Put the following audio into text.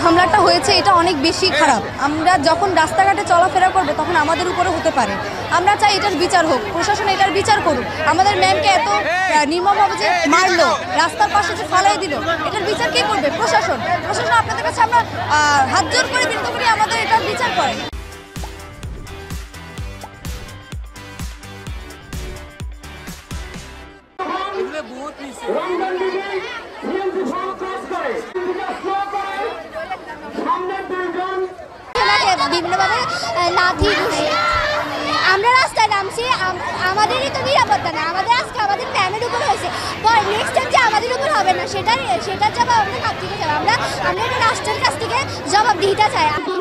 হামলাটা হয়েছে এটা অনেক বেশি খারাপ। আমরা যখন রাস্তাঘাটে চলাফেরা করবো তখন আমাদের উপরে হতে পারে। আমরা চাই এটার বিচার হোক, প্রশাসন এটার বিচার করুক। আমাদের ম্যামকে এত নির্মমভাবে যে মারলো, রাস্তার পাশে যে ফালাই দিল, এটার বিচার কে করবে? প্রশাসন। প্রশাসন আপনাদের কাছে আমরা হাত জোর করে বিনতি করি, আমাদের এটার বিচার করেন। বিভিন্নভাবে লাথি ঘুষি আমরা রাস্তায় নামছি, আমাদেরই তো নিরাপত্তা না। আমাদের আজকে আমাদের ম্যামের উপর হয়েছে, নেক্সট টাইম যে আমাদের উপর হবে না সেটার জবাব আমরা কাছ থেকে চাই। আমরা এটা রাষ্ট্রের কাছ থেকে জবাবদিহিতা চাই। আমরা